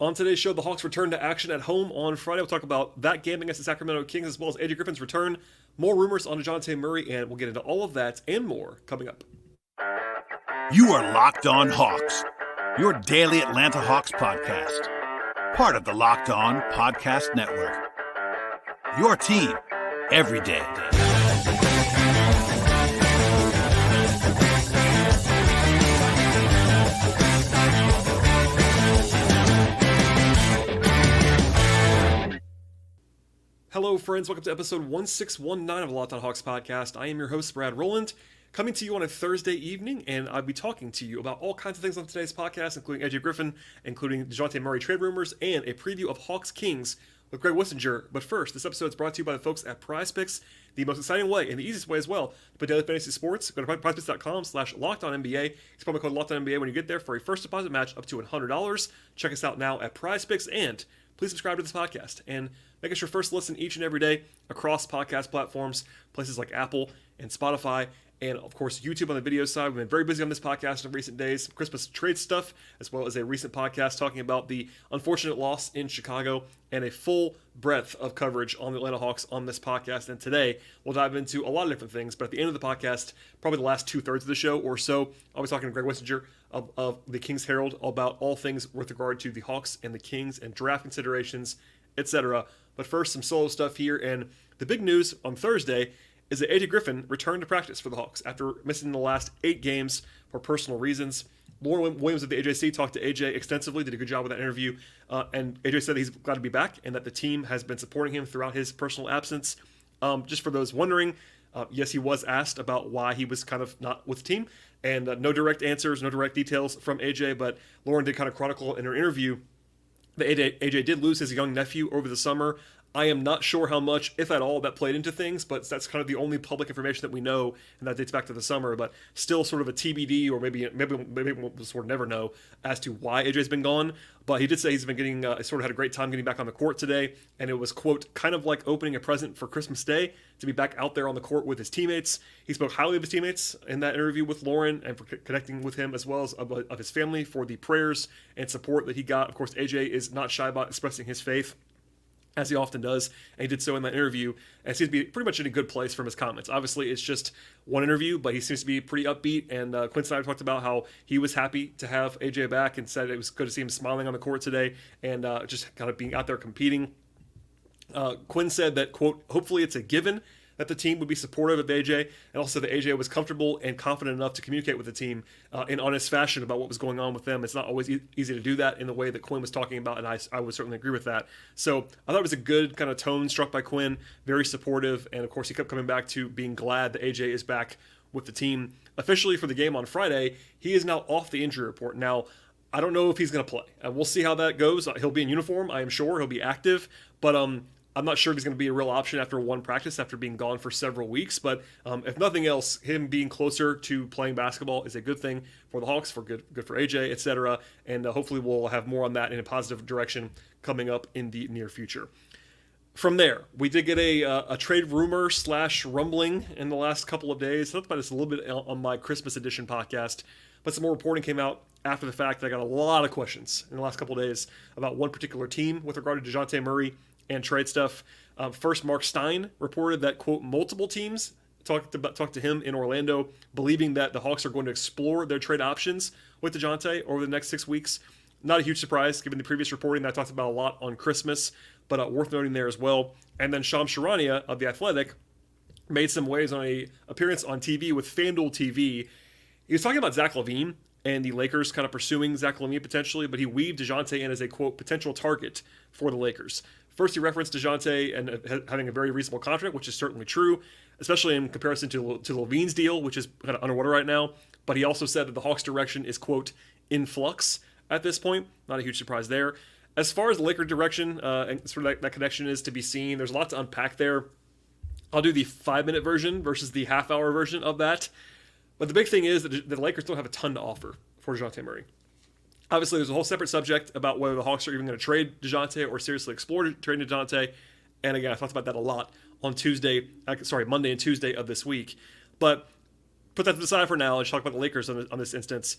On today's show, the Hawks return to action at home on Friday. We'll talk about that game against the Sacramento Kings as well as AJ Griffin's return, more rumors on Dejounte Murray, and we'll get into all of that and more coming up. You are Locked On Hawks, your daily Atlanta Hawks podcast. Part of the Locked On Podcast Network. Your team every day. Hello, friends. Welcome to episode 1619 of the Locked On Hawks podcast. I am your host, Brad Rowland, coming to you on a Thursday evening, and I'll be talking to you about all kinds of things on today's podcast, including AJ Griffin, including Dejounte Murray trade rumors, and a preview of Hawks Kings with Greg Wissinger. But first, this episode is brought to you by the folks at PrizePicks, the most exciting way and the easiest way as well to play daily fantasy sports. Go to prizepicks.com/LockedOnNBA. Use promo code LockedOnNBA when you get there for a first deposit match up to $100. Check us out now at PrizePicks, and please subscribe to this podcast and make us your first listen each and every day across podcast platforms, places like Apple and Spotify, and of course YouTube on the video side. We've been very busy on this podcast in recent days, Christmas trade stuff, as well as a recent podcast talking about the unfortunate loss in Chicago, and a full breadth of coverage on the Atlanta Hawks on this podcast. And today we'll dive into a lot of different things, but at the end of the podcast, probably the last 2/3 of the show or so, I'll be talking to Greg Wissinger of the Kings Herald about all things with regard to the Hawks and the Kings and draft considerations, etc. But first, some solo stuff here, and the big news on Thursday is that AJ Griffin returned to practice for the Hawks after missing the last 8 games for personal reasons. Lauren Williams of the AJC talked to AJ extensively, did a good job with that interview, and AJ said he's glad to be back and that the team has been supporting him throughout his personal absence. Just for those wondering, yes, he was asked about why he was kind of not with the team, and no direct answers, no direct details from AJ, but Lauren did kind of chronicle in her interview that AJ did lose his young nephew over the summer. I am not sure how much, if at all, that played into things, but that's kind of the only public information that we know, and that dates back to the summer, but still sort of a TBD, or maybe we'll sort of never know as to why AJ's been gone. But he did say he's been getting, sort of had a great time getting back on the court today, and it was, quote, kind of like opening a present for Christmas Day to be back out there on the court with his teammates. He spoke highly of his teammates in that interview with Lauren and for connecting with him, as well as of his family, for the prayers and support that he got. Of course, AJ is not shy about expressing his faith, as he often does, and he did so in that interview, and seems to be pretty much in a good place from his comments. Obviously, it's just one interview, but he seems to be pretty upbeat, and Quinn Snyder talked about how he was happy to have AJ back and said it was good to see him smiling on the court today and just kind of being out there competing. Quinn said that, quote, hopefully it's a given that the team would be supportive of AJ, and also that AJ was comfortable and confident enough to communicate with the team in honest fashion about what was going on with them. It's not always easy to do that in the way that Quinn was talking about, and I would certainly agree with that. So I thought it was a good kind of tone struck by Quinn, very supportive, and of course he kept coming back to being glad that AJ is back with the team. Officially for the game on Friday, he is now off the injury report. Now, I don't know if he's going to play. We'll see how that goes. He'll be in uniform, I am sure. He'll be active, but I'm not sure if he's going to be a real option after one practice, after being gone for several weeks. But if nothing else, him being closer to playing basketball is a good thing for the Hawks, for good for AJ, etc. And hopefully we'll have more on that in a positive direction coming up in the near future. From there, we did get a trade rumor / rumbling in the last couple of days. I talked about this a little bit on my Christmas edition podcast, but some more reporting came out after the fact. I got a lot of questions in the last couple of days about one particular team with regard to Dejounte Murray and trade stuff. First, Mark Stein reported that, quote, multiple teams talked to him in Orlando, believing that the Hawks are going to explore their trade options with Dejounte over the next 6 weeks. Not a huge surprise, given the previous reporting that I talked about a lot on Christmas, but worth noting there as well. And then Shams Charania of The Athletic made some waves on a appearance on TV with FanDuel TV. He was talking about Zach LaVine and the Lakers kind of pursuing Zach LaVine potentially, but he weaved Dejounte in as a, quote, potential target for the Lakers. First, he referenced Dejounte and having a very reasonable contract, which is certainly true, especially in comparison to LaVine's deal, which is kind of underwater right now. But he also said that the Hawks' direction is, quote, in flux at this point. Not a huge surprise there. As far as the Laker direction and sort of that connection is to be seen, there's a lot to unpack there. I'll do the 5-minute version versus the half-hour version of that. But the big thing is that the Lakers don't have a ton to offer for Dejounte Murray. Obviously, there's a whole separate subject about whether the Hawks are even going to trade Dejounte or seriously explore trading Dejounte. And again, I talked about that a lot on Monday and Tuesday of this week. But put that to the side for now. Let's talk about the Lakers on this instance.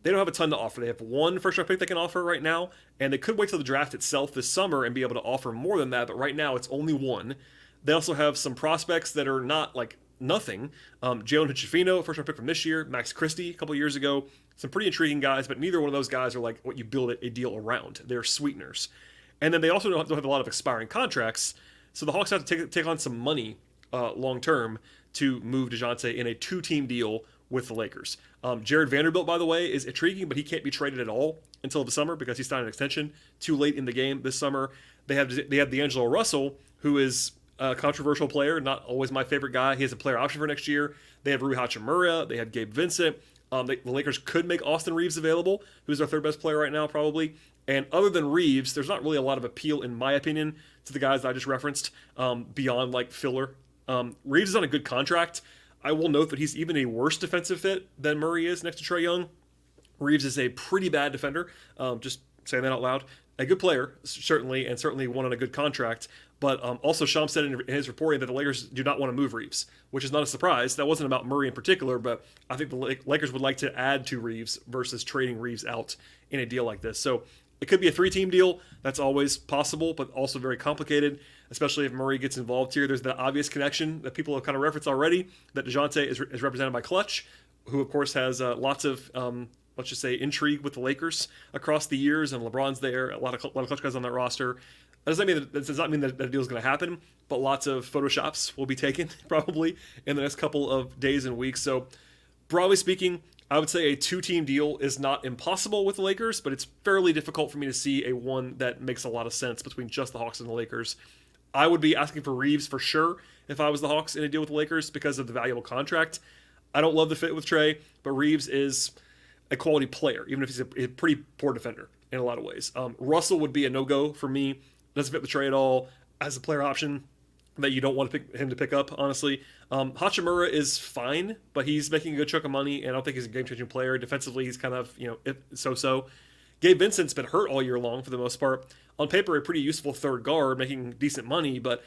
they don't have a ton to offer. They have one first-round pick they can offer right now, and they could wait till the draft itself this summer and be able to offer more than that, but right now it's only one. They also have some prospects that are not like nothing. Jalen Hood-Schifino, first-round pick from this year, Max Christie a couple years ago. Some pretty intriguing guys, but neither one of those guys are like what you build a deal around. They're sweeteners. And then they also don't have a lot of expiring contracts, so the Hawks have to take on some money long-term to move Dejounte in a two-team deal with the Lakers. Jared Vanderbilt, by the way, is intriguing, but he can't be traded at all until the summer because he signed an extension too late in the game this summer. They have D'Angelo Russell, who is a controversial player, not always my favorite guy. He has a player option for next year. They have Rui Hachimura. They have Gabe Vincent. The Lakers could make Austin Reeves available, who's their third best player right now, probably. And other than Reeves, there's not really a lot of appeal, in my opinion, to the guys that I just referenced, beyond like filler. Reeves is on a good contract. I will note that he's even a worse defensive fit than Murray is next to Trae Young. Reeves is a pretty bad defender, just saying that out loud. A good player, certainly, and certainly one on a good contract. But also Shams said in his reporting that the Lakers do not want to move Reeves, which is not a surprise. That wasn't about Murray in particular, but I think the Lakers would like to add to Reeves versus trading Reeves out in a deal like this. So it could be a three-team deal. That's always possible, but also very complicated, especially if Murray gets involved here. There's the obvious connection that people have kind of referenced already, that Dejounte is represented by Clutch, who, of course, has lots of, let's just say, intrigue with the Lakers across the years, and LeBron's there, a lot of Clutch guys on that roster. That does not mean that a deal is going to happen, but lots of photoshops will be taken probably in the next couple of days and weeks. So, broadly speaking, I would say a two-team deal is not impossible with the Lakers, but it's fairly difficult for me to see a one that makes a lot of sense between just the Hawks and the Lakers. I would be asking for Reeves for sure if I was the Hawks in a deal with the Lakers because of the valuable contract. I don't love the fit with Trae, but Reeves is a quality player, even if he's a pretty poor defender in a lot of ways. Russell would be a no-go for me. Doesn't fit the Trae at all as a player option that you don't want him to pick up, honestly. Hachimura is fine, but he's making a good chunk of money, and I don't think he's a game-changing player. Defensively, he's kind of, so-so. Gabe Vincent's been hurt all year long for the most part. On paper, a pretty useful third guard, making decent money, but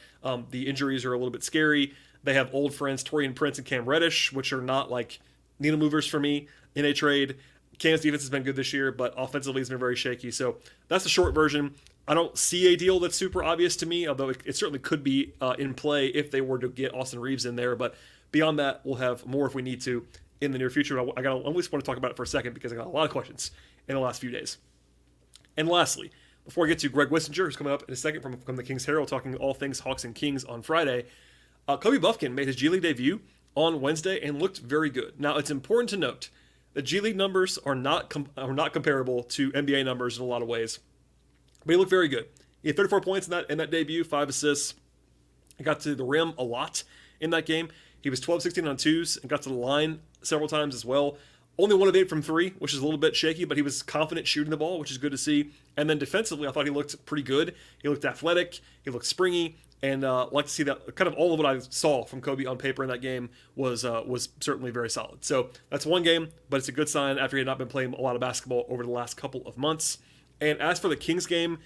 the injuries are a little bit scary. They have old friends Torian Prince and Cam Reddish, which are not like needle movers for me in a trade. Cam's defense has been good this year, but offensively it's been very shaky. So that's the short version. I don't see a deal that's super obvious to me, although it certainly could be in play if they were to get Austin Reeves in there. But beyond that, we'll have more if we need to in the near future. I at least want to talk about it for a second because I got a lot of questions in the last few days. And lastly, before I get to Greg Wissinger, who's coming up in a second from the Kings Herald, talking all things Hawks and Kings on Friday, Kobe Buffkin made his G League debut on Wednesday and looked very good. Now, it's important to note that G League numbers are not comparable to NBA numbers in a lot of ways. But he looked very good. He had 34 points in that debut, 5 assists. He got to the rim a lot in that game. He was 12-16 on twos and got to the line several times as well. Only 1 of 8 from 3, which is a little bit shaky, but he was confident shooting the ball, which is good to see. And then defensively, I thought he looked pretty good. He looked athletic. He looked springy. And like to see that kind of all of what I saw from Kobe on paper in that game was certainly very solid. So that's one game, but it's a good sign after he had not been playing a lot of basketball over the last couple of months. And as for the Kings game,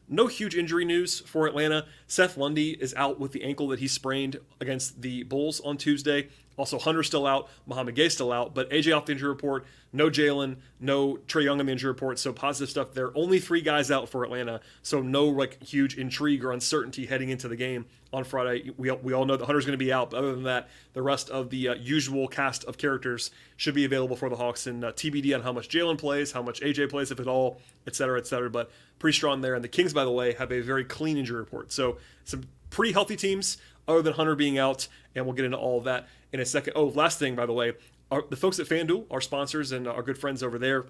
no huge injury news for Atlanta. Seth Lundy is out with the ankle that he sprained against the Bulls on Tuesday. Also, Hunter's still out, Mohamed Gay's still out, but AJ off the injury report, no Jalen, no Trae Young on the injury report, so positive stuff there. Only 3 guys out for Atlanta, so no like huge intrigue or uncertainty heading into the game on Friday. We all know that Hunter's going to be out, but other than that, the rest of the usual cast of characters should be available for the Hawks, and TBD on how much Jalen plays, how much AJ plays, if at all, et cetera, but pretty strong there. And the Kings, by the way, have a very clean injury report, so some pretty healthy teams other than Hunter being out, and we'll get into all of that in a second. Oh, last thing, by the way, the folks at FanDuel, our sponsors and our good friends over there,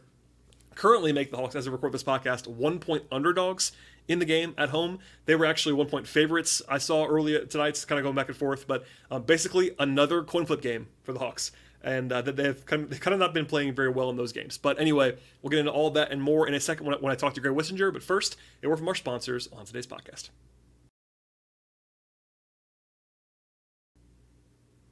currently make the Hawks, as I record this podcast, 1-point underdogs in the game at home. They were actually 1-point favorites I saw earlier tonight. It's kind of going back and forth, but basically another coin flip game for the Hawks. And that they've kind of not been playing very well in those games. But anyway, we'll get into all that and more in a second when I talk to Greg Wissinger. But first, a word from our sponsors on today's podcast.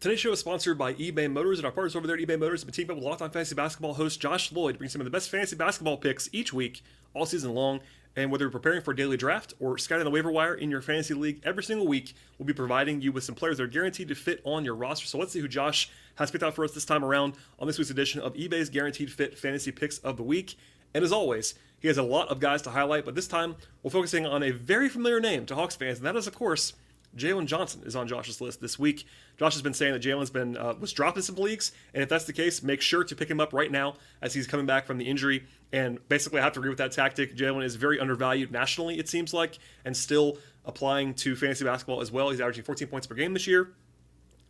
Today's show is sponsored by eBay Motors, and our partners over there at eBay Motors have been teamed up with Locked On Fantasy Basketball host Josh Lloyd to bring some of the best fantasy basketball picks each week, all season long. And whether you're preparing for a daily draft or scouting the waiver wire in your fantasy league, every single week we'll be providing you with some players that are guaranteed to fit on your roster. So let's see who Josh has picked out for us this time around on this week's edition of eBay's Guaranteed Fit Fantasy Picks of the Week. And as always, he has a lot of guys to highlight, but this time we're focusing on a very familiar name to Hawks fans, and that is, of course, Jalen Johnson is on Josh's list this week. Josh has been saying that Jalen's was dropped in some leagues, and if that's the case, make sure to pick him up right now as he's coming back from the injury. And basically, I have to agree with that tactic. Jalen is very undervalued nationally, it seems like, and still applying to fantasy basketball as well. He's averaging 14 points per game this year,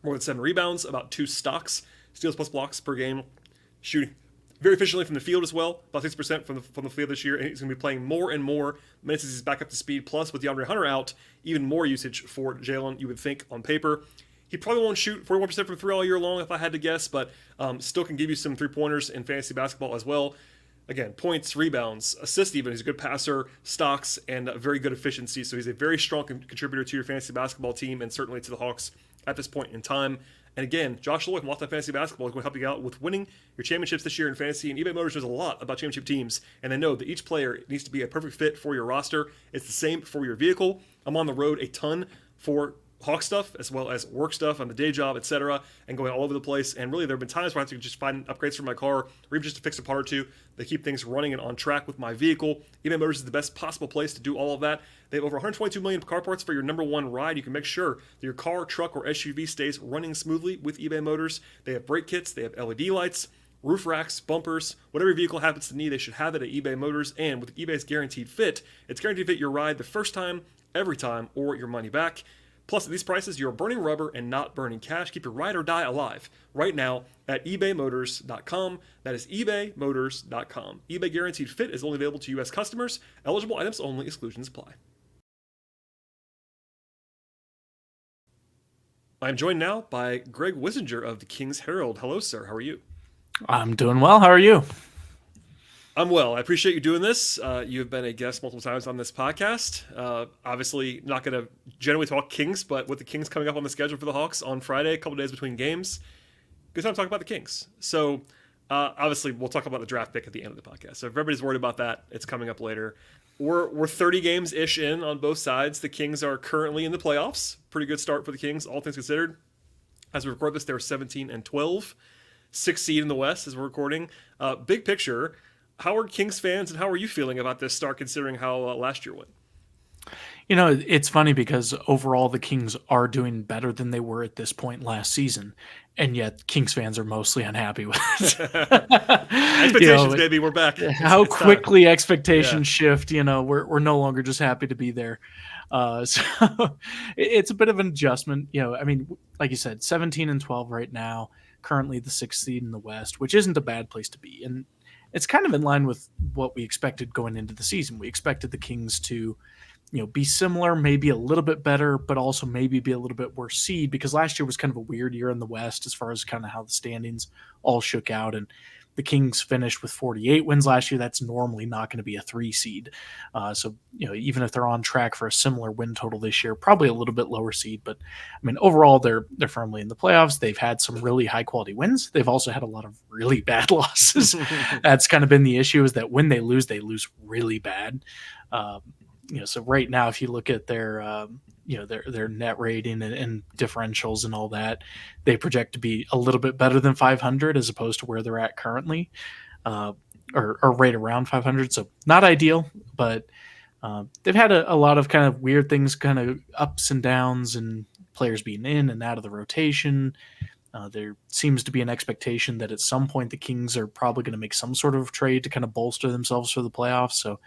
more than 7 rebounds, about 2 stocks, steals plus blocks per game, shooting very efficiently from the field as well, about 6% from the field this year, and he's going to be playing more and more minutes as he's back up to speed. Plus, with DeAndre Hunter out, even more usage for Jalen, you would think, on paper. He probably won't shoot 41% from 3 all year long, if I had to guess, but still can give you some 3-pointers in fantasy basketball as well. Again, points, rebounds, assists even. He's a good passer, stocks, and very good efficiency. So he's a very strong contributor to your fantasy basketball team and certainly to the Hawks at this point in time. And again, Josh Lloyd from Locked On Fantasy Basketball is going to help you out with winning your championships this year in fantasy. And eBay Motors knows a lot about championship teams, and they know that each player needs to be a perfect fit for your roster. It's the same for your vehicle. I'm on the road a ton for Hawk stuff as well as work stuff on the day job, etc., and going all over the place. And really, there have been times where I have to just find upgrades for my car, or even just to fix a part or two. They keep things running and on track with my vehicle. eBay Motors is the best possible place to do all of that. They have over 122 million car parts for your number one ride. You can make sure that your car, truck, or SUV stays running smoothly with eBay Motors. They have brake kits, they have LED lights, roof racks, bumpers, whatever your vehicle happens to need, they should have it at eBay Motors. And with eBay's Guaranteed Fit, it's guaranteed to fit your ride the first time, every time, or your money back. Plus, at these prices, you're burning rubber and not burning cash. Keep your ride or die alive right now at ebaymotors.com. That is ebaymotors.com. eBay Guaranteed Fit is only available to U.S. customers. Eligible items only. Exclusions apply. I'm joined now by Greg Wissinger of the Kings Herald. Hello, sir. How are you? I'm doing well. How are you? I'm well. I appreciate you doing this. You've been a guest multiple times on this podcast. Obviously, not going to generally talk Kings, but with the Kings coming up on the schedule for the Hawks on Friday, a couple days between games, good time to talk about the Kings. So, obviously, we'll talk about the draft pick at the end of the podcast. So, if everybody's worried about that, it's coming up later. We're 30 games-ish in on both sides. The Kings are currently in the playoffs. Pretty good start for the Kings, all things considered. As we record this, they're 17-12, 6th seed in the West as we're recording. Big picture. How are Kings fans and how are you feeling about this start considering how last year went? You know, it's funny because overall the Kings are doing better than they were at this point last season, and yet Kings fans are mostly unhappy with it. Expectations, baby, we're back. How quickly expectations shift. You know, we're no longer just happy to be there. So it's a bit of an adjustment. You know, I mean, like you said, 17-12 right now, currently the 6th seed in the West, which isn't a bad place to be. And it's kind of in line with what we expected going into the season. We expected the Kings to, you know, be similar, maybe a little bit better, but also maybe be a little bit worse seed, because last year was kind of a weird year in the West as far as kind of how the standings all shook out. And the Kings finished with 48 wins last year. That's normally not going to be a 3 seed. So, you know, even if they're on track for a similar win total this year, probably a little bit lower seed. But I mean, overall, they're firmly in the playoffs. They've had some really high quality wins. They've also had a lot of really bad losses. That's kind of been the issue, is that when they lose really bad. You know, so right now, if you look at their, you know, their net rating and differentials and all that, they project to be a little bit better than 500 as opposed to where they're at currently, or right around 500. So not ideal, but they've had a lot of kind of weird things, kind of ups and downs, and players being in and out of the rotation. There seems to be an expectation that at some point the Kings are probably going to make some sort of trade to kind of bolster themselves for the playoffs. So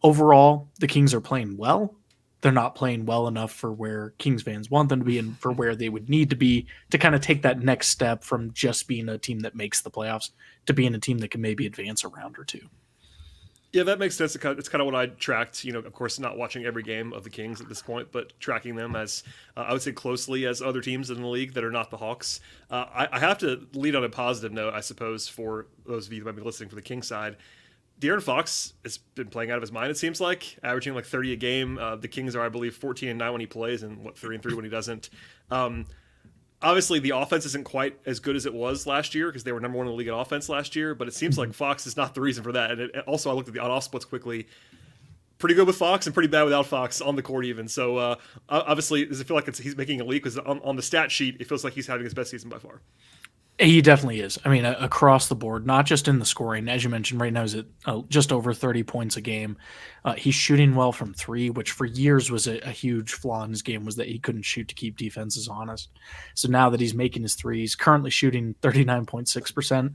overall, the Kings are playing well. They're not playing well enough for where Kings fans want them to be and for where they would need to be to kind of take that next step from just being a team that makes the playoffs to being a team that can maybe advance a round or two. Yeah, that makes sense. It's kind of what I tracked, you know, of course, not watching every game of the Kings at this point, but tracking them as, I would say, closely as other teams in the league that are not the Hawks. I have to lead on a positive note, I suppose, for those of you who might be listening for the Kings side. De'Aaron Fox has been playing out of his mind, it seems like, averaging like 30 a game. The Kings are, I believe, 14-9 when he plays and 3-3 when he doesn't. obviously the offense isn't quite as good as it was last year because they were number one in the league in offense last year, but it seems like Fox is not the reason for that. And also, I looked at the on-off splits quickly. Pretty good with Fox and pretty bad without Fox on the court even. So obviously, does it feel like he's making a leap? Because on the stat sheet, it feels like he's having his best season by far. He definitely is. I mean, across the board, not just in the scoring. As you mentioned, right now he's at just over 30 points a game. He's shooting well from three, which for years was a huge flaw in his game, was that he couldn't shoot to keep defenses honest. So now that he's making his threes, currently shooting 39.6%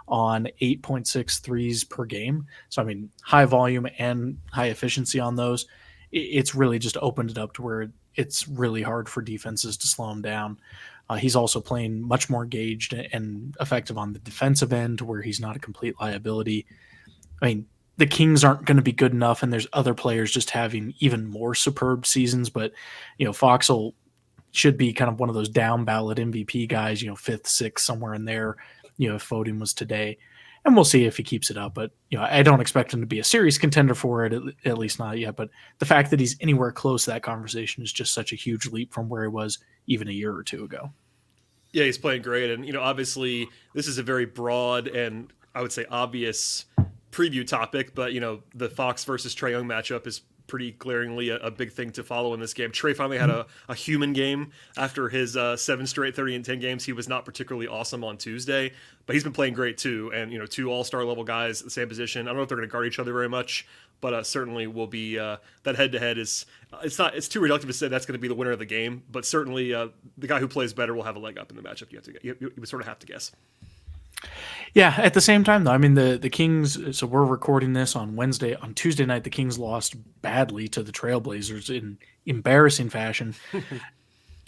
on 8.6 threes per game. So, I mean, high volume and high efficiency on those. It's really just opened it up to where it's really hard for defenses to slow him down. He's also playing much more engaged and effective on the defensive end, where he's not a complete liability. I mean, the Kings aren't going to be good enough, and there's other players just having even more superb seasons. But, Fox should be kind of one of those down ballot MVP guys, fifth, sixth, somewhere in there, if voting was today. And we'll see if he keeps it up. But, I don't expect him to be a serious contender for it, at least not yet. But the fact that he's anywhere close to that conversation is just such a huge leap from where he was even a year or two ago. Yeah, he's playing great. And, obviously this is a very broad and I would say obvious preview topic, but, the Fox versus Trae Young matchup is pretty glaringly a big thing to follow in this game. Trae finally had a human game after his 7 straight 30-10 games. He was not particularly awesome on Tuesday, but he's been playing great too. And, 2 all-star level guys at the same position. I don't know if they're going to guard each other very much, but certainly will be that head-to-head is it's too reductive to say that's going to be the winner of the game, but certainly the guy who plays better will have a leg up in the matchup. You would sort of have to guess. Yeah, at the same time, though, I mean, the Kings, so we're recording this on Wednesday. On Tuesday night, the Kings lost badly to the Trailblazers in embarrassing fashion.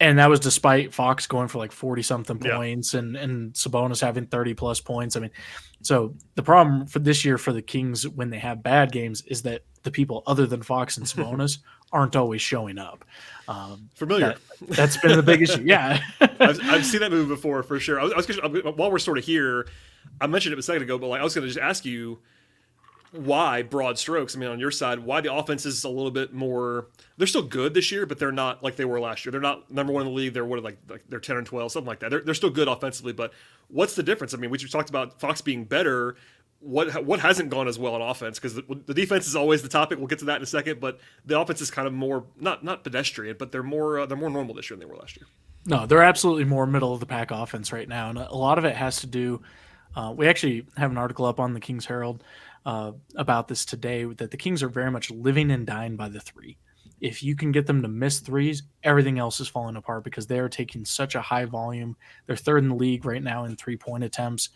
And that was despite Fox going for like 40-something points and Sabonis having 30-plus points. I mean, so the problem for this year for the Kings when they have bad games is that the people other than Fox and Sabonis aren't always showing up. Familiar. That's been the big issue. Yeah. I've seen that movie before for sure. While we're sort of here, I mentioned it a second ago, but I was going to just ask you why, broad strokes, I mean, on your side, why the offense is a little bit more, they're still good this year, but they're not like they were last year. They're not number one in the league. They're like they're 10 and 12, something like that. They're still good offensively, but what's the difference? I mean, we just talked about Fox being better. What hasn't gone as well on offense? Because the defense is always the topic. We'll get to that in a second, but the offense is kind of more not pedestrian, but they're more normal this year than they were last year. No, they're absolutely more middle of the pack offense right now, and a lot of it has to do. We actually have an article up on the Kings Herald about this today, that the Kings are very much living and dying by the three. If you can get them to miss threes, everything else is falling apart because they are taking such a high volume. They're third in the league right now in 3-point attempts,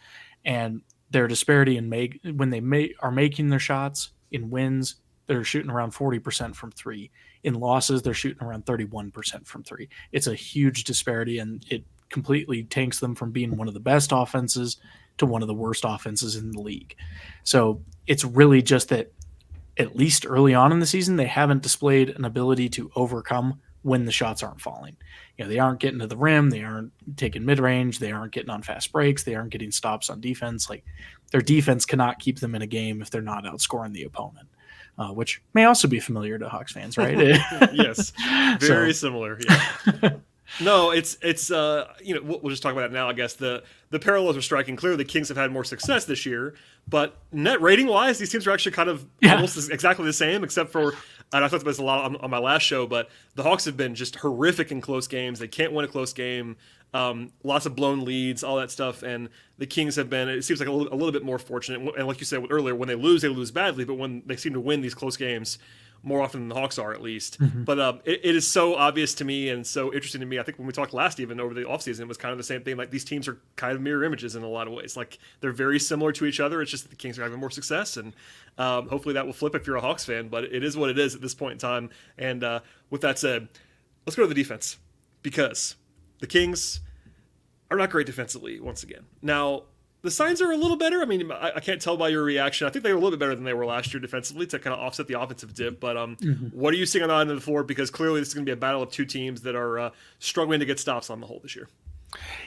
and their disparity in when they are making their shots in wins, they're shooting around 40% from three. In losses, they're shooting around 31% from three. It's a huge disparity, and it completely tanks them from being one of the best offenses to one of the worst offenses in the league. So it's really just that at least early on in the season, they haven't displayed an ability to overcome when the shots aren't falling. They aren't getting to the rim. They aren't taking mid-range. They aren't getting on fast breaks. They aren't getting stops on defense. Like, their defense cannot keep them in a game if they're not outscoring the opponent, which may also be familiar to Hawks fans, right? Yes. Very similar. Yeah. No, it's we'll just talk about that now. I guess the parallels are striking. Clearly, the Kings have had more success this year, but net rating wise, these teams are actually kind of almost exactly the same, except for, and I talked about this a lot on my last show, but the Hawks have been just horrific in close games. They can't win a close game. Lots of blown leads, all that stuff, and the Kings have been, it seems like a little bit more fortunate. And like you said earlier, when they lose badly, but when they seem to win these close games more often than the Hawks are, at least. Mm-hmm. But it is so obvious to me and so interesting to me. I think when we talked last, even over the offseason, it was kind of the same thing. Like, these teams are kind of mirror images in a lot of ways. Like, they're very similar to each other. It's just that the Kings are having more success, and hopefully that will flip if you're a Hawks fan. But it is what it is at this point in time. And with that said, let's go to the defense, because the Kings are not great defensively once again. Now, the signs are a little better. I mean, I can't tell by your reaction. I think they were a little bit better than they were last year defensively to kind of offset the offensive dip. But what are you seeing on that end of the floor? Because clearly this is going to be a battle of two teams that are struggling to get stops on the whole this year.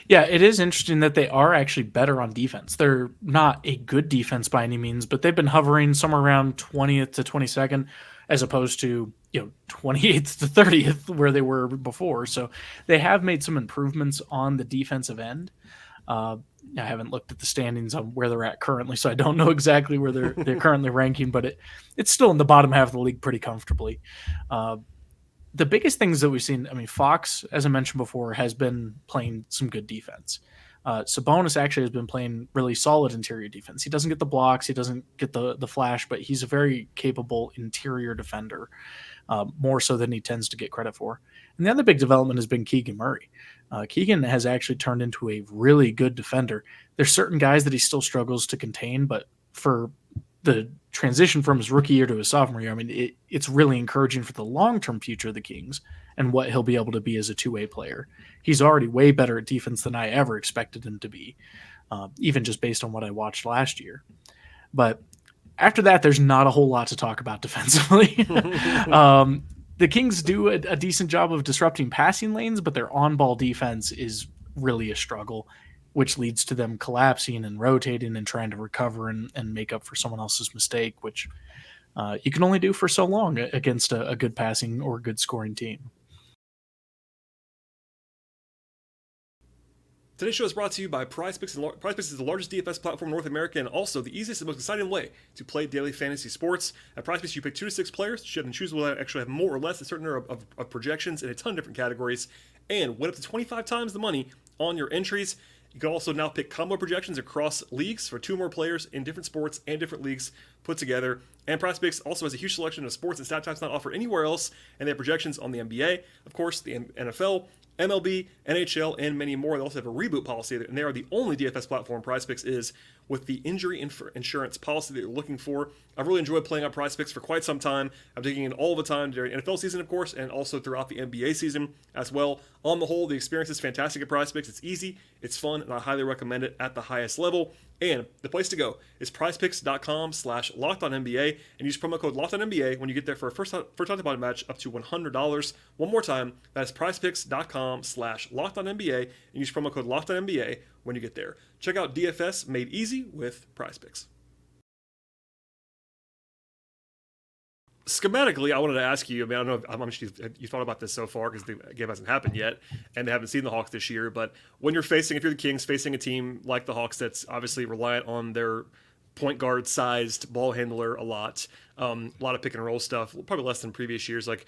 Yeah, it is interesting that they are actually better on defense. They're not a good defense by any means, but they've been hovering somewhere around 20th to 22nd as opposed to, 28th to 30th where they were before. So they have made some improvements on the defensive end. Uh, I haven't looked at the standings on where they're at currently, so I don't know exactly where they're currently ranking, but it's still in the bottom half of the league pretty comfortably. Uh, the biggest things that we've seen, I mean, Fox, as I mentioned before, has been playing some good defense. Sabonis actually has been playing really solid interior defense. He doesn't get the blocks, he doesn't get the flash, but he's a very capable interior defender, more so than he tends to get credit for. And the other big development has been Keegan Murray. Keegan has actually turned into a really good defender. There's certain guys that he still struggles to contain, but for the transition from his rookie year to his sophomore year, I mean, it's really encouraging for the long-term future of the Kings and what he'll be able to be as a two-way player. He's already way better at defense than I ever expected him to be, even just based on what I watched last year. But after that, there's not a whole lot to talk about defensively. The Kings do a decent job of disrupting passing lanes, but their on-ball defense is really a struggle, which leads to them collapsing and rotating and trying to recover and make up for someone else's mistake, which you can only do for so long against a good passing or good scoring team. Today's show is brought to you by PrizePicks. PrizePicks is the largest DFS platform in North America and also the easiest and most exciting way to play daily fantasy sports. At PrizePicks, you pick 2 to 6 players. You can choose will actually have more or less a certain number of projections in a ton of different categories and win up to 25 times the money on your entries. You can also now pick combo projections across leagues for 2 more players in different sports and different leagues put together. And PrizePicks also has a huge selection of sports and stat types not offered anywhere else, and they have projections on the NBA, of course, the NFL, MLB, NHL, and many more. They also have a reboot policy, and they are the only DFS platform PrizePicks is with the injury insurance policy that you're looking for. I've really enjoyed playing on PrizePicks for quite some time. I'm taking it all the time during NFL season, of course, and also throughout the NBA season as well. On the whole, the experience is fantastic at PrizePicks. It's easy, it's fun, and I highly recommend it at the highest level. And the place to go is prizepicks.com/LockedOnNBA and use promo code LockedOnNBA when you get there for a first time deposit match up to $100. One more time, that is prizepicks.com/LockedOnNBA and use promo code LockedOnNBA when you get there. Check out DFS made easy with PrizePicks. Schematically, I wanted to ask you, I mean, I don't know how much you thought about this so far because the game hasn't happened yet and they haven't seen the Hawks this year, but when you're if you're the Kings, facing a team like the Hawks that's obviously reliant on their point guard sized ball handler a lot of pick and roll stuff, probably less than previous years, like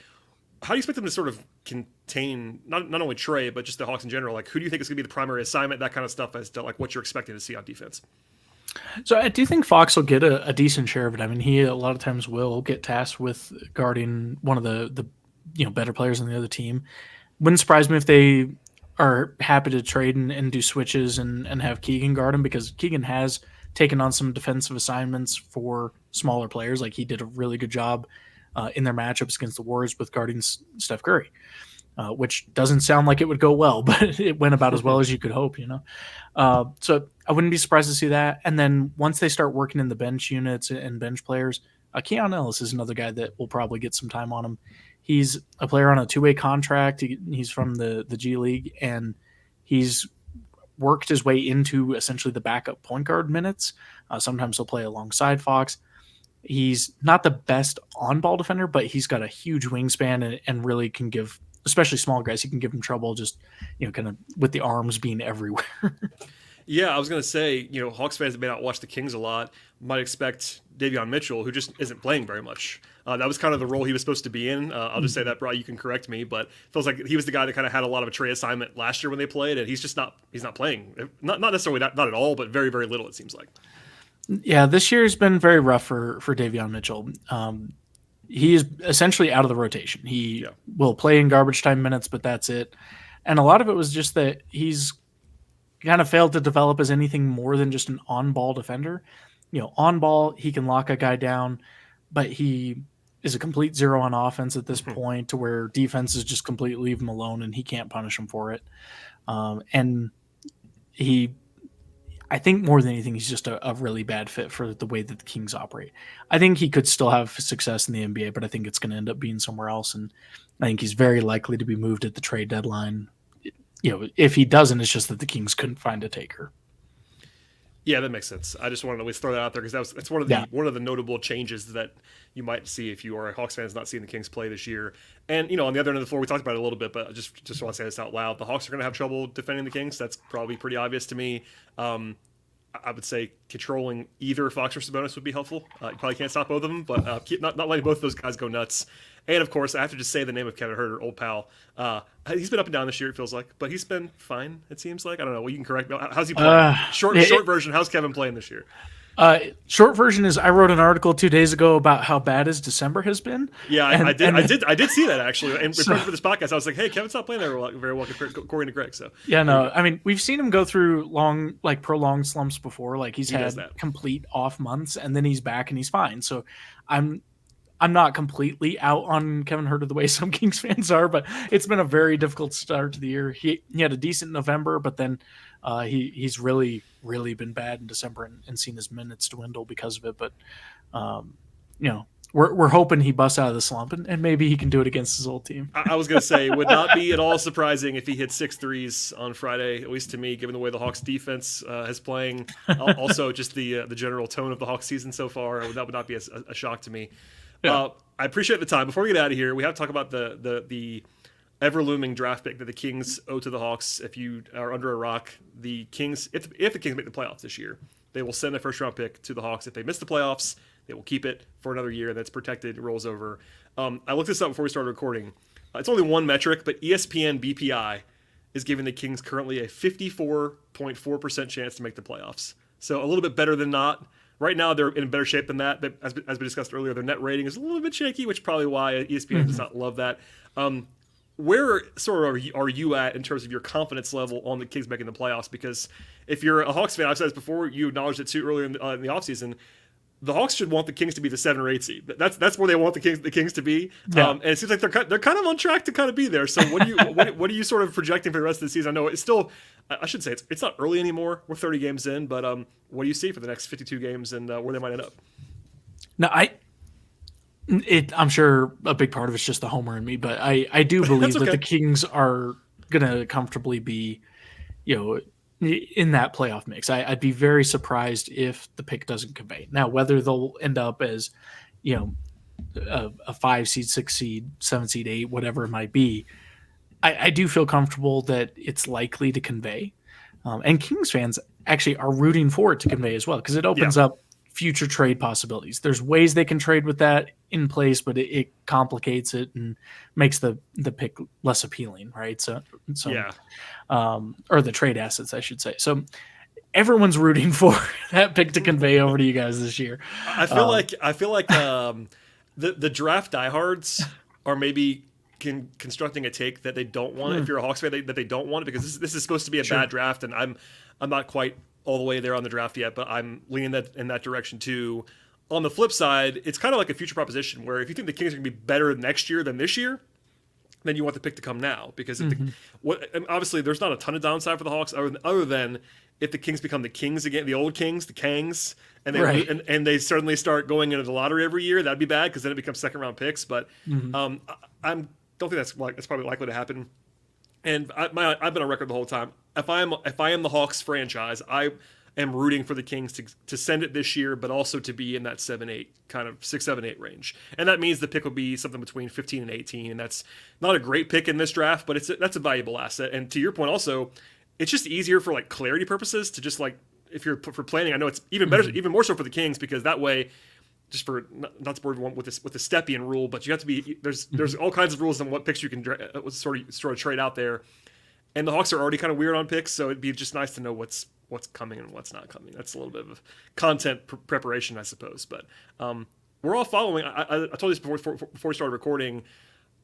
how do you expect them to sort of contain not only Trey, but just the Hawks in general? Like who do you think is going to be the primary assignment, that kind of stuff, as to like what you're expecting to see on defense? So I do think Fox will get a decent share of it. I mean, he a lot of times will get tasked with guarding one of the better players on the other team. Wouldn't surprise me if they are happy to trade and do switches and have Keegan guard him, because Keegan has taken on some defensive assignments for smaller players. Like he did a really good job in their matchups against the Warriors with guarding Steph Curry. Which doesn't sound like it would go well, but it went about as well as you could hope, So I wouldn't be surprised to see that. And then once they start working in the bench units and bench players, Keon Ellis is another guy that will probably get some time on him. He's a player on a 2-way contract. He's from the G League, and he's worked his way into essentially the backup point guard minutes. Sometimes he'll play alongside Fox. He's not the best on-ball defender, but he's got a huge wingspan and really can give, especially small guys, he can give them trouble just, kind of with the arms being everywhere. Yeah, I was going to say, Hawks fans that may not watch the Kings a lot might expect Davion Mitchell, who just isn't playing very much. That was kind of the role he was supposed to be in. I'll just say that, Bri, you can correct me, but it feels like he was the guy that kind of had a lot of a Trey assignment last year when they played, and he's just not playing. Not necessarily not at all, but very, very little, it seems like. Yeah, this year's been very rough for Davion Mitchell. He is essentially out of the rotation. He will play in garbage time minutes, but that's it. And a lot of it was just that he's kind of failed to develop as anything more than just an on-ball defender. On ball, he can lock a guy down, but he is a complete zero on offense at this point, to where defenses just completely leave him alone and he can't punish him for it. And I think more than anything, he's just a really bad fit for the way that the Kings operate. I think he could still have success in the NBA, but I think it's going to end up being somewhere else. And I think he's very likely to be moved at the trade deadline. if he doesn't, it's just that the Kings couldn't find a taker. Yeah, that makes sense. I just wanted to at least throw that out there because that's one of the notable changes that you might see if you are a Hawks fan not seeing the Kings play this year. And on the other end of the floor, we talked about it a little bit, but just want to say this out loud: the Hawks are going to have trouble defending the Kings. That's probably pretty obvious to me. I would say controlling either Fox or Sabonis would be helpful. You probably can't stop both of them, but keep not letting both of those guys go nuts. And of course, I have to just say the name of Kevin Huerter, old pal. He's been up and down this year, it feels like, but he's been fine. It seems like. I don't know. Well, you can correct me. How's he playing? Short version. How's Kevin playing this year? Short version is I wrote an article 2 days ago about how bad his December has been. Yeah, I did see that actually. And for this podcast, I was like, hey, Kevin's not playing very well according to Greg. So yeah, no, I mean, we've seen him go through prolonged slumps before. Like he's had complete off months, and then he's back and he's fine. So I'm not completely out on Kevin Huerter the way some Kings fans are, but it's been a very difficult start to the year. He had a decent November, but then he's really, really been bad in December and seen his minutes dwindle because of it. But, we're hoping he busts out of the slump and maybe he can do it against his old team. I was going to say, would not be at all surprising if he hit 6 threes on Friday, at least to me, given the way the Hawks defense is playing. Also, just the general tone of the Hawks season so far, that would not be a shock to me. Yeah. I appreciate the time. Before we get out of here, we have to talk about the ever-looming draft pick that the Kings owe to the Hawks. If you are under a rock, the Kings, if the Kings make the playoffs this year, they will send a first-round pick to the Hawks. If they miss the playoffs, they will keep it for another year. That's protected. It rolls over. I looked this up before we started recording. It's only one metric, but ESPN BPI is giving the Kings currently a 54.4% chance to make the playoffs. So a little bit better than not. Right now, they're in better shape than that. But as we discussed earlier, their net rating is a little bit shaky, which is probably why ESPN does not love that. Where sort of are you at in terms of your confidence level on the Kings making the playoffs? Because if you're a Hawks fan, I've said this before, you acknowledged it too earlier in the offseason, the Hawks should want the Kings to be the 7 or 8 seed. That's where they want the Kings to be. Yeah. And it seems like they're kind of on track to kind of be there. So what are you sort of projecting for the rest of the season? I know it's still, I should say it's not early anymore. We're 30 games in, but what do you see for the next 52 games and where they might end up? No, I'm sure a big part of it's just the homer in me, but I do believe that the Kings are going to comfortably be, in that playoff mix. I'd be very surprised if the pick doesn't convey. Now, whether they'll end up as, a 5 seed, 6 seed, 7 seed, 8, whatever it might be, I do feel comfortable that it's likely to convey. And Kings fans actually are rooting for it to convey as well, because it opens up future trade possibilities. There's ways they can trade with that in place, but it complicates it and makes the pick less appealing, right? So or the trade assets, I should say. So everyone's rooting for that pick to convey over to you guys this year. I feel like the draft diehards are maybe constructing a take that they don't want. If you're a Hawks fan, that they don't want it because this is supposed to be a bad draft, and I'm not quite all the way there on the draft yet, but I'm leaning in that direction too. On the flip side, it's kind of like a future proposition where if you think the Kings are going to be better next year than this year, then you want the pick to come now because obviously there's not a ton of downside for the Hawks other than if the Kings become the Kings again, the old Kings, the Kangs, and they and they suddenly start going into the lottery every year. That'd be bad because then it becomes second round picks. But I don't think that's probably likely to happen. And I've been on record the whole time. If I am the Hawks franchise, I am rooting for the Kings to send it this year, but also to be in that 7-8 kind of 6-7-8 range. And that means the pick will be something between 15 and 18, and that's not a great pick in this draft, but that's a valuable asset. And to your point, also, it's just easier for like clarity purposes to just like if you're for planning. I know it's even better, even more so for the Kings because that way. Just for not to bore everyone with the Stepien rule, but you have to be there's all kinds of rules on what picks you can sort of trade out there, and the Hawks are already kind of weird on picks, so it'd be just nice to know what's coming and what's not coming. That's a little bit of content preparation, I suppose. But we're all following. I told you this before we started recording.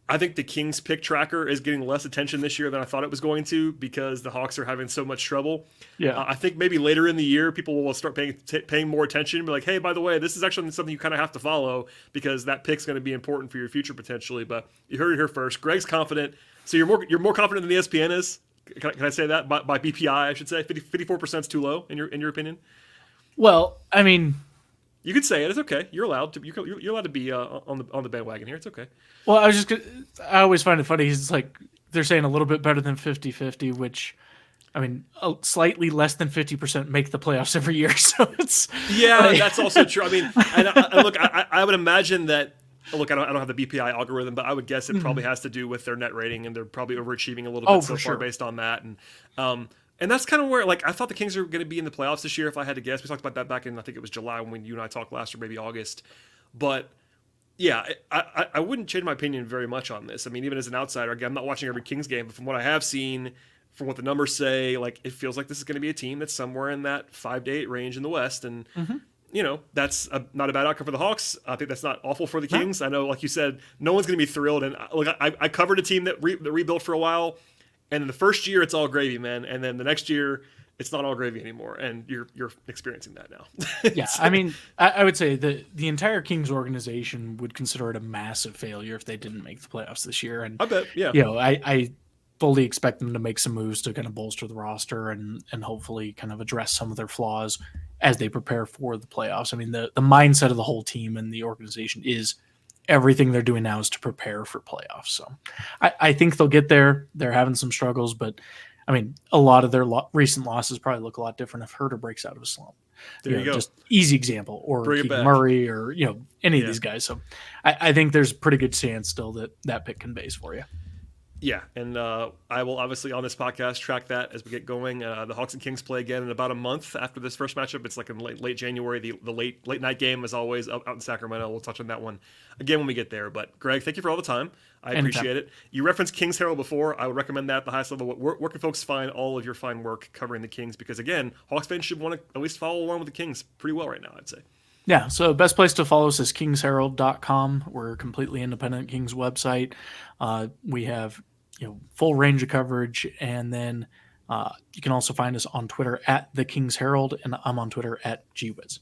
I think the Kings pick tracker is getting less attention this year than I thought it was going to because the Hawks are having so much trouble. Yeah, I think maybe later in the year people will start paying more attention and be like, hey, by the way, this is actually something you kind of have to follow because that pick's going to be important for your future potentially. But you heard it here first. Greg's confident. So you're more confident than the ESPN is. Can I say that by BPI? I should say 54% is too low in your opinion. Well, I mean. You could say it. It's okay. You're allowed to. You're allowed to be on the bandwagon here. It's okay. Well, I always find it funny. He's like, they're saying a little bit better than 50-50, which, I mean, slightly less than 50% make the playoffs every year. So it's that's also true. I mean, and look, I would imagine that. Look, I don't have the BPI algorithm, but I would guess it probably has to do with their net rating, and they're probably overachieving a little bit so far based on that. And that's kind of where, like, I thought the Kings are going to be in the playoffs this year, if I had to guess. We talked about that back in, I think it was July when you and I talked last, or maybe August. But yeah, I wouldn't change my opinion very much on this. I mean, even as an outsider, again, I'm not watching every Kings game, but from what I have seen, from what the numbers say, like, it feels like this is going to be a team that's somewhere in that 5 to 8 range in the West. And that's not a bad outcome for the Hawks. I think that's not awful for the Kings. I know, like you said, no one's going to be thrilled. And look, I covered a team that rebuilt for a while, and in the first year it's all gravy, man. And then the next year it's not all gravy anymore, and you're experiencing that now. Yeah, I mean, I would say the entire Kings organization would consider it a massive failure if they didn't make the playoffs this year. And I bet, yeah. I fully expect them to make some moves to kind of bolster the roster and hopefully kind of address some of their flaws as they prepare for the playoffs. I mean, the mindset of the whole team and the organization is everything they're doing now is to prepare for playoffs. So I think they'll get there. They're having some struggles, but I mean, a lot of their recent losses probably look a lot different if Herter breaks out of a slump. There you go. Just easy example, or Keegan Murray, or any of these guys. So I think there's a pretty good chance still that pick can base for you. Yeah, and I will obviously on this podcast track that as we get going. The Hawks and Kings play again in about a month after this first matchup. It's like in late January. The late night game is always out in Sacramento. We'll touch on that one again when we get there. But Greg, thank you for all the time. I appreciate it. You referenced Kings Herald before. I would recommend that at the highest level. Where can folks find all of your fine work covering the Kings? Because again, Hawks fans should want to at least follow along with the Kings pretty well right now, I'd say. Yeah, so best place to follow us is kingsherald.com. We're a completely independent Kings website. We have full range of coverage, and then you can also find us on Twitter at the Kings Herald, and I'm on Twitter at GWiz.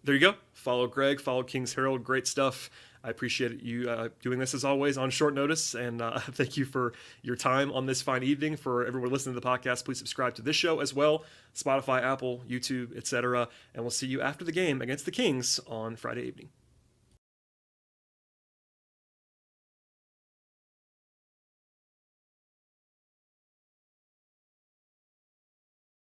There you go. Follow Greg, follow Kings Herald. Great stuff. I appreciate you doing this as always on short notice, and thank you for your time on this fine evening. For everyone listening to the podcast, please subscribe to this show as well, Spotify, Apple, YouTube, etc. And we'll see you after the game against the Kings on Friday evening.